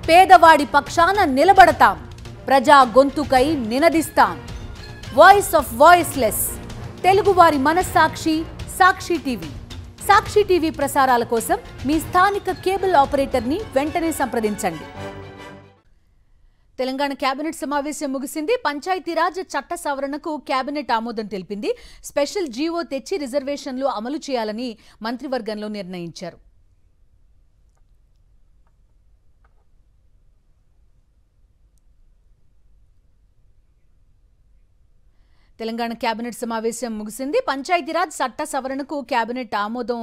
పేదవాడి పక్షాన నిలబడతాం, ప్రజా గొంతుకై నినదిస్తాం. వాయిస్ ఆఫ్ వాయిస్లెస్, తెలుగువారి మనస్సాక్షి సాక్షి టీవీ. సాక్షి టీవీ ప్రసారాల కోసం మీ స్థానిక కేబుల్ ఆపరేటర్ని వెంటనే సంప్రదించండి. తెలంగాణ కేబినెట్ సమావేశం ముగిసింది. పంచాయతీరాజ్ చట్ట సవరణకు కేబినెట్ ఆమోదం తెలిపింది. స్పెషల్ జీవో తెచ్చి రిజర్వేషన్లు అమలు చేయాలని మంత్రివర్గంలో నిర్ణయించారు. తెలంగాణ కేబినెట్ సమావేశం ముగిసింది. పంచాయతీరాజ్ చట్ట సవరణకు కేబినెట్ ఆమోదం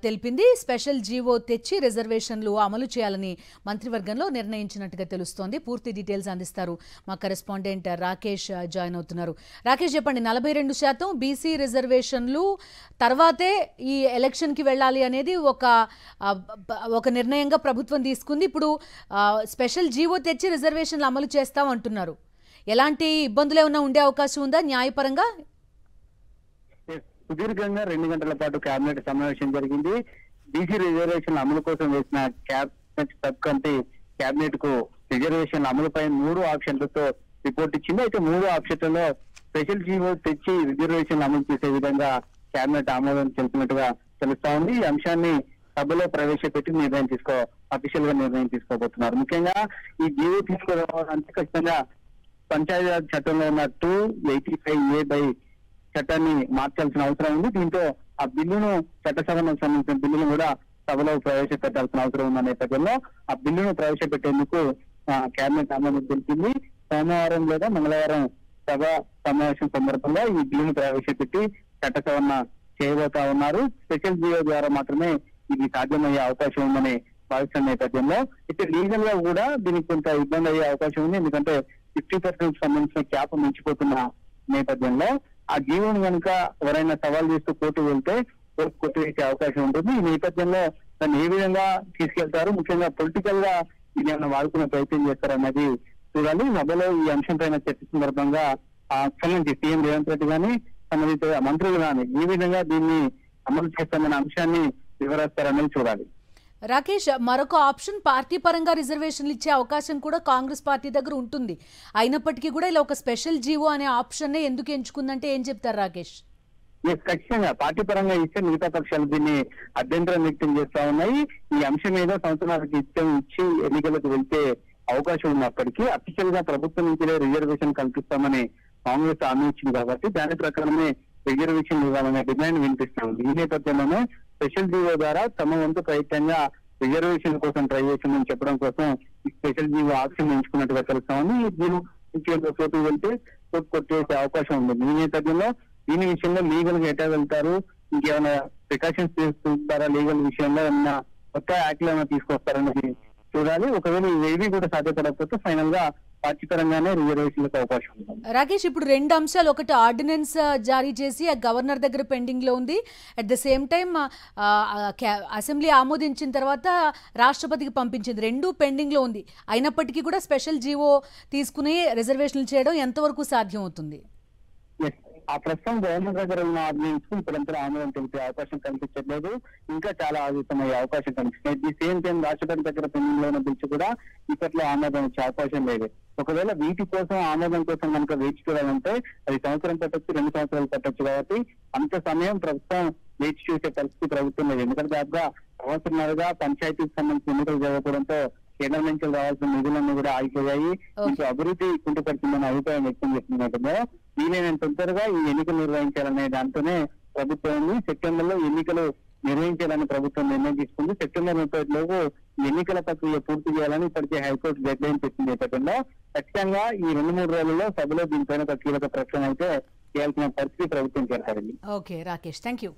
తెలిపింది. స్పెషల్ జీవో తెచ్చి రిజర్వేషన్లు అమలు చేయాలని మంత్రివర్గంలో నిర్ణయించినట్టుగా తెలుస్తోంది. పూర్తి డీటెయిల్స్ అందిస్తారు మా కరెస్పాండెంట్ రాకేష్ జాయిన్ అవుతున్నారు. రాకేష్, చెప్పండి, 42% బీసీ రిజర్వేషన్లు తర్వాతే ఈ ఎలక్షన్కి వెళ్ళాలి అనేది ఒక నిర్ణయంగా ప్రభుత్వం తీసుకుంది. ఇప్పుడు స్పెషల్ జీవో తెచ్చి రిజర్వేషన్లు అమలు చేస్తాం అంటున్నారు. ఎలాంటి ఇబ్బందులు ఏమైనా ఉండే అవకాశం ఉందా న్యాయపరంగా? సుదీర్ఘంగా 2 గంటల పాటు కేబినెట్ సమావేశం జరిగింది. బీసీ రిజర్వేషన్ అమలు కోసం వేసిన కేబినెట్ సబ్ కమిటీ కేబినెట్ కు రిజర్వేషన్ అమలుపై 3 ఆప్షన్లతో రిపోర్ట్ ఇచ్చింది. అయితే 3 ఆప్షన్లలో స్పెషల్ జీవో తెచ్చి రిజర్వేషన్ అమలు చేసే విధంగా కేబినెట్ ఆమోదం తెలిపినట్టుగా తెలుస్తా ఉంది. ఈ అంశాన్ని సభలో ప్రవేశపెట్టి అఫీషియల్ గా నిర్ణయం తీసుకోబోతున్నారు. ముఖ్యంగా ఈ జీవో తీసుకోవడానికి ఖచ్చితంగా పంచాయతీరాజ్ చట్టంలో ఉన్న 285A చట్టాన్ని మార్చాల్సిన అవసరం ఉంది. దీంతో ఆ బిల్లును చట్ట సవరణకు సంబంధించిన బిల్లును కూడా సభలో ప్రవేశపెట్టాల్సిన అవసరం ఉన్న నేపథ్యంలో ఆ బిల్లును ప్రవేశపెట్టేందుకు కేబినెట్ ఆమోదం తెలిపింది. సోమవారం లేదా మంగళవారం సభ సమావేశం సందర్భంగా ఈ బిల్లును ప్రవేశపెట్టి చట్ట సవరణ చేయబోతా ఉన్నారు. స్పెషల్ జీవో ద్వారా మాత్రమే ఇది సాధ్యమయ్యే అవకాశం ఉందని భావిస్తున్న నేపథ్యంలో అయితే లీగల్ గా కూడా దీనికి కొంత ఇబ్బంది అయ్యే అవకాశం ఉంది. ఎందుకంటే 50% సంబంధించిన క్యాప్ మించిపోతున్న నేపథ్యంలో ఆ జీవోను కనుక ఎవరైనా సవాల్ చేస్తూ కోర్టు వెళ్తే కోర్టు వేసే అవకాశం ఉంటుంది. ఈ నేపథ్యంలో దాన్ని ఏ విధంగా తీసుకెళ్తారు, ముఖ్యంగా పొలిటికల్ గా ఇది ఏమైనా వాడుకునే ప్రయత్నం చేస్తారన్నది చూడాలి. సభలో ఈ అంశం పైన చర్చ సందర్భంగా సంబంధించి సీఎం రేవంత్ రెడ్డి గాని సంబంధిత మంత్రులు గాని ఈ విధంగా దీన్ని అమలు చేస్తామన్న అంశాన్ని వివరిస్తారన్నది చూడాలి. రాకేష్, మరొక ఆప్షన్ పార్టీ పరంగా రిజర్వేషన్లు ఇచ్చే అవకాశం కూడా కాంగ్రెస్ పార్టీ దగ్గర ఉంటుంది. అయినప్పటికీ కూడా ఇలా ఒక స్పెషల్ జీవో అనే ఆప్షన్ ఎందుకు ఎంచుకుందంటే ఏం చెప్తారు రాకేష్? ఖచ్చితంగా పార్టీ పరంగా ఇస్తే మిగతా పక్షాలు దీన్ని అభ్యంతరం వ్యక్తం చేస్తా ఉన్నాయి. ఈ అంశం మీద సంవత్సరానికి ఇచ్చి ఎన్నికలకు వెళ్తే అవకాశం ఉన్నప్పటికీ అఫీషియల్ గా ప్రభుత్వం నుంచి రిజర్వేషన్ కల్పిస్తామని కాంగ్రెస్ హామీ ఇచ్చింది కాబట్టి దాని ప్రకారమే రిజర్వేషన్ ఇవ్వాలనే డిమాండ్ వినిపిస్తా ఉంది. ఈ నేపథ్యంలోనే స్పెషల్ జీవో ద్వారా తమ వంతు ప్రయత్నంగా రిజర్వేషన్ కోసం ట్రై చేసిందని చెప్పడం కోసం ఈ స్పెషల్ జీవో ఆప్షన్ ఎంచుకున్నట్టుగా తెలుస్తా ఉంది. ఈ జీవో కోర్టు వెళ్తే కోర్టు కొట్టేసే అవకాశం ఉంది. ఈ నేపథ్యంలో దీని విషయంలో లీగల్ గా ఎటా వెళ్తారు, ఇంకేమైనా ప్రికాషన్స్ తీసుకుంటారా, లీగల్ విషయంలో ఏమన్నా కొత్త యాక్ట్లు ఏమైనా తీసుకొస్తారనేది చూడాలి. ఒకవేళ ఇవేవి కూడా సాధ్యపడకపోతే ఫైనల్ గా పార్టీ పరంగానే రిజర్వేషన్లకు అవకాశం ఉంది. రాకేష్, ఇప్పుడు 2 అంశాలు, ఒకటి ఆర్డినెన్స్ జారీ చేసి ఆ గవర్నర్ దగ్గర పెండింగ్ లో ఉంది. At the same time assembly ఆమోదించిన తర్వాత రాష్ట్రపతికి పంపించింది. 2 పెండింగ్ లో ఉంది. అయినప్పటికీ కూడా స్పెషల్ జీవో తీసుకుని రిజర్వేషన్లు చేయడం ఎంతవరకు సాధ్యం అవుతుంది? ఆ ప్రస్తుతం గవర్నర్ దగ్గర ఉన్న ఆర్డినెన్స్ ఇప్పుడంతా ఆమోదం తెలిపే అవకాశం కనిపించట్లేదు. ఇంకా చాలా ఆలస్యమయ్యే అవకాశం కనిపిస్తుంది. ది సేమ్ టైం రాష్ట్రపతి దగ్గర పెండింగ్ లో ఉన్న బిల్స్ కూడా ఇప్పట్లో ఆమోదం వచ్చే అవకాశం లేదు. ఒకవేళ వీటి కోసం ఆమోదం కోసం కనుక వేచి చూడాలంటే అది సంవత్సరం పట్టొచ్చు, 2 సంవత్సరాలు పట్టొచ్చు. కాబట్టి అంత సమయం ప్రభుత్వం వేచి చూసే పరిస్థితి ప్రభుత్వం లేదు. ఎందుకంటే దాదాపుగా సంవత్సరాలుగా పంచాయతీకి సంబంధించిన ఎన్నికలు జరగడంతో కేంద్రం నుంచి రావాల్సిన నిధులన్నీ కూడా ఆగిపోయాయి. ఇంకో అభివృద్ధి కుంటుపడుతుందన్న అభిప్రాయం వ్యక్తం చేస్తున్నట్టుగా వీలైనంత తొందరగా ఈ ఎన్నికలు నిర్వహించాలనే దాంతోనే ప్రభుత్వం ఉంది. సెప్టెంబర్ లో ఎన్నికలు నిర్వహించాలని ప్రభుత్వం నిర్ణయం తీసుకుంది. సెప్టెంబర్ 30 ఎన్నికల ప్రక్రియ పూర్తి చేయాలని ఇప్పటికే హైకోర్టు డెడ్ లైన్ పెట్టిన నేపథ్యంలో ఖచ్చితంగా ఈ 2-3 రోజుల్లో సభలో దీనిపైన కీలక ప్రకటన అయితే చేయాల్సిన పరిస్థితి ప్రభుత్వం చేస్తారండి. Okay Rakesh, thank you.